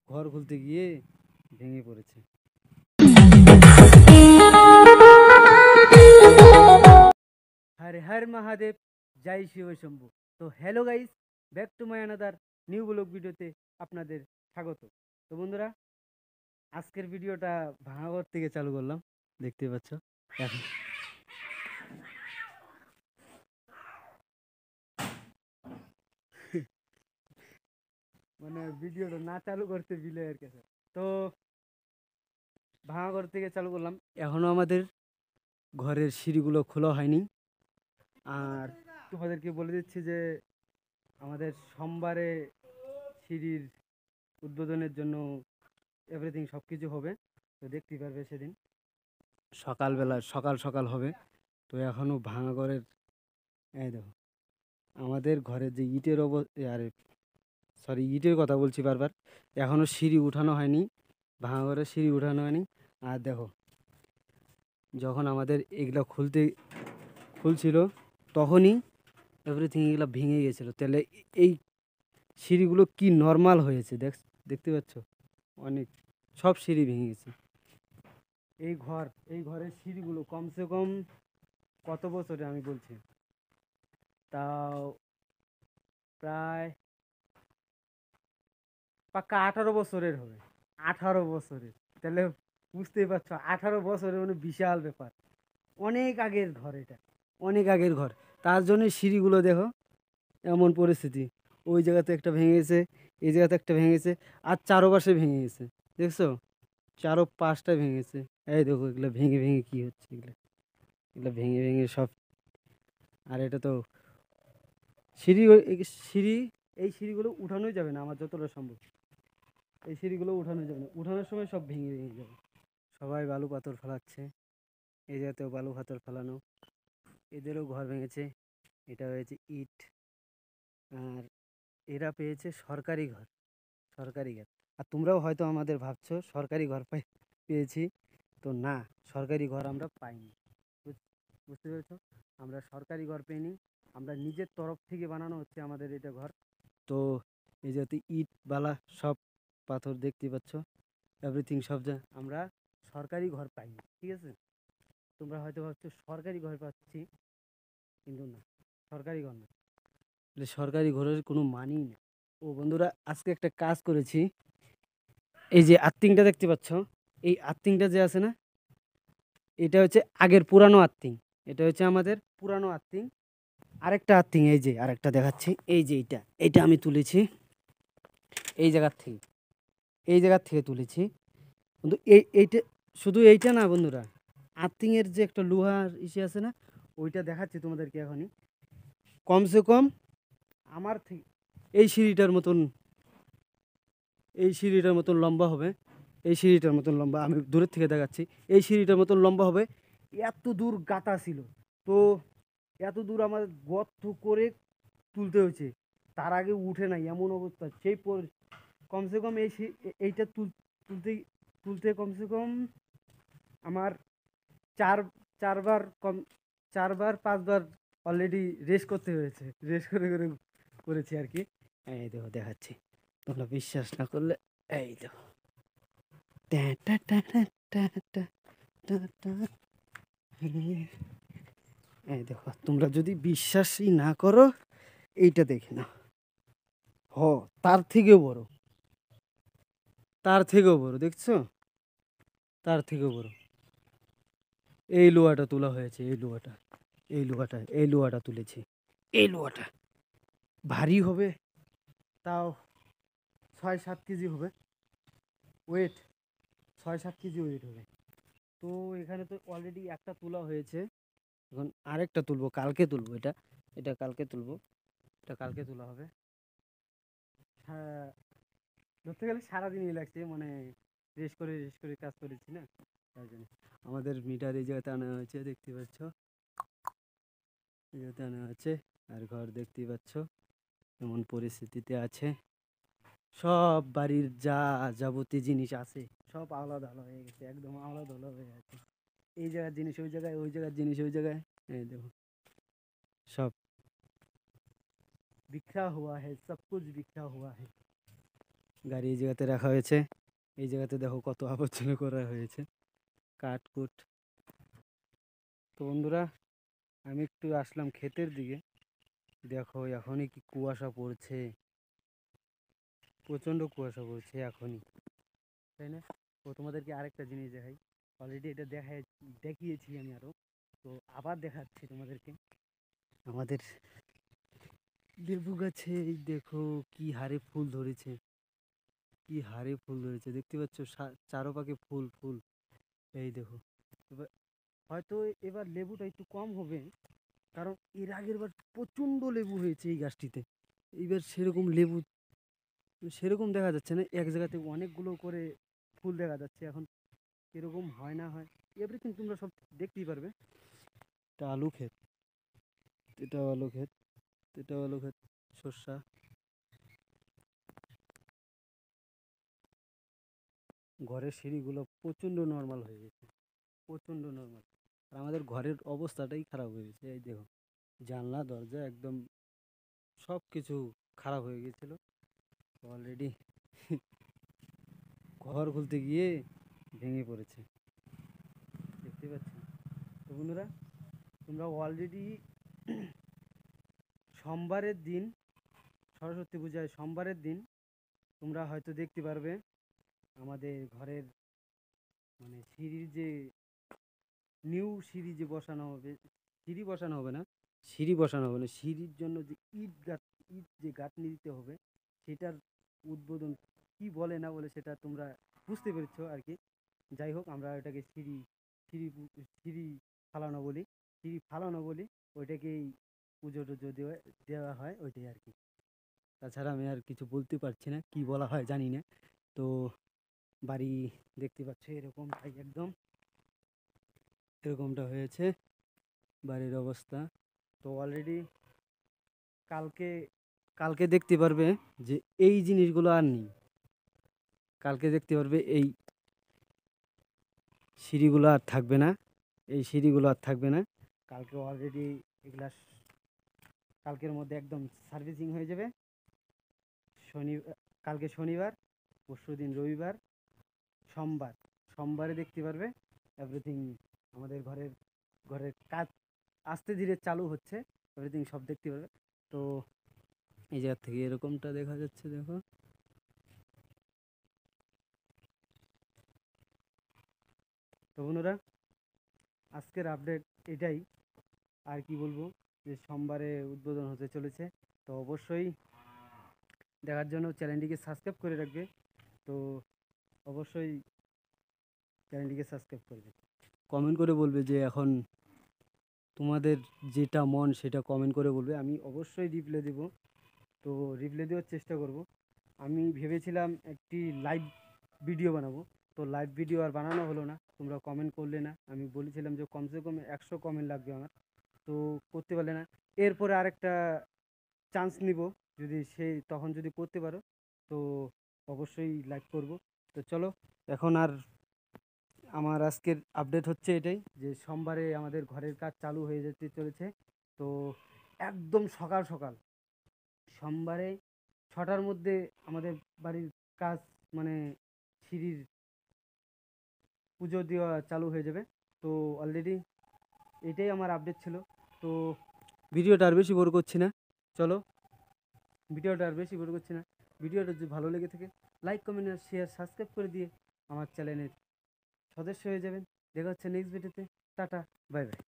ঘর খুলতে গিয়ে ভেঙে পড়েছে। হরে হর মহাদেব, জয় শিব শম্ভু। তো hello guys, back to my another new blog ভিডিওতে আপনাদের স্বাগত। তো বন্ধুরা, আজকের ভিডিওটা ভাঙাঘর থেকে চালু করলাম, দেখতে পাচ্ছ। এখন মানে ভিডিওটা না চালু করতে বিলের কাছে, তো ভাঙাঘর থেকে চালু করলাম। এখনো আমাদের ঘরের সিঁড়িগুলো খোলা হয়নি। আর তোমাদেরকে বলে দিচ্ছি যে আমাদের সোমবারে সিঁড়ির উদ্বোধনের জন্য এভরিথিং সব কিছু হবে। তো দেখতেই পারবে সেদিন সকালবেলা সকাল সকাল হবে। তো এখনও ভাঙা ঘরের, এই দেখো আমাদের ঘরের যে ইটের আরে সরি, ইটের কথা বলছি বারবার, এখনও সিঁড়ি উঠানো হয়নি, ভাঙা ঘরের সিঁড়ি উঠানো হয়নি। আর দেখো, যখন আমাদের এগুলো খুলছিল তখনই এভরিথিং এগুলো ভেঙে গেছিলো। তাহলে এই সিঁড়িগুলো কি নর্মাল হয়েছে দেখতে পাচ্ছ, অনেক সব সিঁড়ি ভেঙে গেছে। এই ঘরের সিঁড়িগুলো কমসে কম কত বছরে আমি বলছি, তাও প্রায় পাক্কা 18 বছরের হবে। 18 বছরের, তাহলে বুঝতেই পারছো 18 বছরের মানে বিশাল ব্যাপার। অনেক আগের ঘর এটা, অনেক আগের ঘর। তার জন্য সিঁড়িগুলো দেখো এমন পরিস্থিতি। ওই জায়গাতে একটা ভেঙে গেছে, এই জায়গাতে একটা ভেঙে গেছে, আর চারোপাশে ভেঙে গেছে, দেখছো? চারো পাঁচটা ভেঙে গেছে। এই দেখো এগুলো ভেঙে ভেঙে কি হচ্ছে, এগুলো এগুলো ভেঙে ভেঙে সব। আর এটা তো সিঁড়ি, সিঁড়ি এই সিঁড়িগুলো উঠানোই যাবে না আমার যতটা সম্ভব। এই সিঁড়িগুলো উঠানো যাবে না, উঠানোর সময় সব ভেঙে ভেঙে যাবে। সবাই বালু পাথর ফেলাচ্ছে, এই জায়গাতেও বালু পাথর ফেলানো। এদেরও ঘর ভেঙেছে, এটা হয়েছে ইট। আর এরা পেয়েছে সরকারি ঘর, সরকারি ঘর। আর তোমরাও হয়তো আমাদের ভাবছো সরকারি ঘর পেয়েছি, তো না, সরকারি ঘর আমরা পাইনি। বুঝতে পেরেছো? আমরা সরকারি ঘর পাইনি, আমরা নিজের তরফ থেকে বানানো হচ্ছে আমাদের এটা ঘর। তো এই যাতে ইট বালা সব পাথর দেখতে পাচ্ছ, এভরিথিং সব যা আমরা সরকারি ঘর পাইনি, ঠিক আছে? তোমরা হয়তো ভাবছো সরকারি ঘর পাচ্ছি, কিন্তু না, সরকারি ঘর না। সরকারি ঘরের কোনো মানেই নেই। ও বন্ধুরা, আজকে একটা কাজ করেছি। এই যে আর্থিংটা দেখতে পাচ্ছ, এই আর্থিংটা যে আছে না, এটা হচ্ছে আগের পুরানো আর্থিং। এটা হচ্ছে আমাদের পুরানো আর্থিং। আরেকটা আর্থিং, এই যে আরেকটা দেখাচ্ছি, এই যে এইটা আমি তুলেছি এই জায়গার থেকে, এই জায়গার থেকে তুলেছি। কিন্তু এইটা শুধু এইটা না বন্ধুরা, আর্থিংয়ের যে একটা লোহার ইসে আছে না, ওইটা দেখাচ্ছি তোমাদেরকে এখনই। কমসে কম আমার থেকে এই সিঁড়িটার মতন, এই সিঁড়িটার মতন লম্বা হবে। এই সিঁড়িটার মতন লম্বা, আমি দূরের থেকে দেখাচ্ছি, এই সিঁড়িটার মতন লম্বা হবে। এত দূর গাঁথা ছিল, তো এত দূর আমার গর্ত করে তুলতে হয়েছে। তার আগে উঠে নাই এমন অবস্থা, সেই কমসে কম এইটা তুলতে তুলতে কমসে কম আমার চার চারবার কম 4বার 5বার অলরেডি রেস করতে হয়েছে, রেস করে করে করেছি আর কি। এই দেখো দেখাচ্ছি, তোমরা বিশ্বাস না করলে এই দেখো, ট্যা ট্যা ট্যা ট্যা ট্যা ট্যা ট্যা ট্যা। এই দেখো, তোমরা যদি বিশ্বাসই না করো এইটা দেখে না, হ, তার থেকেও বড়, তার থেকেও বড়, দেখছো? তার থেকেও বড়। এই লোহাটা তোলা হয়েছে, এই লোহাটা, এই লোহাটা, এই লোহাটা তুলেছি। এই লোহাটা ভারী হবে, তাও 6-7 কেজি হবে ওয়েট, 6-7 কেজি ওয়েট হবে। তো এখানে তো অলরেডি একটা তোলা হয়েছে, এখন আরেকটা তুলবো, কালকে তুলবো এটা, এটা কালকে তুলবো, এটা কালকে তোলা হবে। হ্যাঁ, ধরতে গেলে সারাদিনই লাগছে, মানে রেস করে কাজ করেছি না, তাই জন্য। আমাদের মিটার এই জায়গাতে আনা হয়েছে, দেখতে পাচ্ছ, এই জায়গাতে আনা হয়েছে। আর ঘর দেখতেই পাচ্ছ এমন পরিস্থিতিতে আছে। সব বাড়ির যা যাবতীয় জিনিস আছে সব আলাদা আলাদা হয়ে গেছে, একদম আলাদা আলাদা হয়ে গেছে। এই জায়গার জিনিস ওই জায়গায়, ওই জায়গার জিনিস ওই জায়গায়। এই দেখো, সব बिखरा हुआ है, सब कुछ बिखरा हुआ है। গাড়ি এই জায়গাতে রাখা হয়েছে। এই জায়গাতে দেখো কত আবর্জনা করা হয়েছে, কাঠকুট। তো বন্ধুরা, আমি একটু আসলাম ক্ষেতের দিকে। দেখো এখনই কি কুয়াশা পড়ছে, প্রচণ্ড কুয়াশা পড়ছে এখনই, তাই না? তো তোমাদেরকে আরেকটা জিনিস দেখাই। অলরেডি এটা দেখিয়েছি আমি আরও, তো আবার দেখাচ্ছি তোমাদেরকে। আমাদের লেবু গাছে এই দেখো কি হারে ফুল ধরেছে, কি হারে ফুল ধরেছে, দেখতে পাচ্ছ? চারোপাশে ফুল ফুল। এই দেখো, এবার হয়তো এবার লেবুটা একটু কম হবে, কারণ এর আগের বার প্রচণ্ড লেবু হয়েছে এই গাছটিতে। এইবার সেরকম লেবু সেরকম দেখা যাচ্ছে না, এক জায়গাতে অনেকগুলো করে ফুল দেখা যাচ্ছে। এখন এরকম হয় না হয় এভরিথিং তোমরা সব দেখতেই পারবে। এটা আলু ক্ষেত, এটাও আলু ক্ষেত, এটাও আলু ক্ষেত, শস্যা। ঘরের সিঁড়িগুলো প্রচণ্ড নর্মাল হয়ে গেছে, প্রচণ্ড নর্মাল। আর আমাদের ঘরের অবস্থাটাই খারাপ হয়ে গেছে। এই দেখো, জানলা দরজা একদম সব কিছু খারাপ হয়ে গেছিলো অলরেডি। ঘর খুলতে গিয়ে ভেঙে পড়েছে, দেখতে পাচ্ছি। তো বন্ধুরা, তোমরা অলরেডি সোমবারের দিন, সরস্বতী পূজায় সোমবারের দিন তোমরা হয়তো দেখতে পারবে আমাদের ঘরের মানে সিঁড়ির যে নিউ সিঁড়ি যে বসানো হবে, সিঁড়ি বসানো হবে না, সিঁড়ি বসানো হবে না, সিঁড়ির জন্য যে ইট যে গাঁথনি দিতে হবে, সেটার উদ্বোধন কি বলে না বলে সেটা তোমরা বুঝতে পেরেছো আর কি। যাই হোক, আমরা ওটাকে সিঁড়ি সিঁড়ি ফালানো বলি, সিঁড়ি ফালানো বলি। ওইটাকেই পুজো টুজো দেওয়া দেওয়া হয়, ওইটাই আর কি। তাছাড়া আমি আর কিছু বলতে পারছি না, কি বলা হয় জানি না। তো বাড়ি দেখতে পাচ্ছ এরকমটাই, একদম এরকমটা হয়েছে বাড়ির অবস্থা। তো অলরেডি কালকে কালকে দেখতে পারবে যে এই জিনিসগুলো আর নেই। কালকে দেখতে পারবে এই সিঁড়িগুলো আর থাকবে না, এই সিঁড়িগুলো আর থাকবে না। কালকে অলরেডি এগুলা কালকের মধ্যে একদম সার্ভিসিং হয়ে যাবে। কালকে শনিবার, পরশুদিন রবিবার, সোমবার, সোমবারে দেখতে পারবে এভরিথিং। আমাদের ঘরের কাজ আস্তে ধীরে চালু হচ্ছে, এভরিথিং সব দেখতে পারবে। তো এই জায়গা থেকে এরকমটা দেখা যাচ্ছে, দেখো। তো বন্ধুরা, আজকের আপডেট এটাই। আর কি বলবো, যে সোমবারে উদ্বোধন হতে চলেছে। তো অবশ্যই দেখার জন্য চ্যানেলটিকে সাবস্ক্রাইব করে রাখবে। তো অবশ্যই চ্যানেলটিকে সাবস্ক্রাইব করবে, কমেন্ট করে বলবে যে এখন তোমাদের যেটা মন সেটা কমেন্ট করে বলবে, আমি অবশ্যই রিপ্লাই দেব। তো রিপ্লাই দেওয়ার চেষ্টা করব। আমি ভেবেছিলাম একটি লাইভ ভিডিও বানাবো, তো লাইভ ভিডিও আর বানানো হলো না, তোমরা কমেন্ট করলে না। আমি বলেছিলাম যে কমসে কম 100 কমেন্ট লাগবে আমার, তো করতে পারলে না। এরপরে আরেকটা চান্স নিব, যদি তখন যদি করতে পারো তো অবশ্যই লাইভ করব। তো চলো, এখন আর আমার আজকের আপডেট হচ্ছে এটাই, যে সোমবারে আমাদের ঘরের কাজ চালু হয়ে যেতে চলেছে। তো একদম সকাল সকাল সোমবারে 6টার মধ্যে আমাদের বাড়ির কাজ, মানে সিঁড়ির পুজো দেওয়া চালু হয়ে যাবে। তো অলরেডি এটাই আমার আপডেট ছিল। তো ভিডিওটা আর বেশি বড় করছি না, চলো, ভিডিওটা আর বেশি বড় করছি না। ভিডিওটা যদি ভালো লেগে থাকে, লাইক কমেন্ট আর শেয়ার সাবস্ক্রাইব করে দিয়ে আমার চ্যানেলের সদস্য হয়ে যাবেন। দেখা হচ্ছে নেক্সট ভিডিওতে। Tata, bye bye.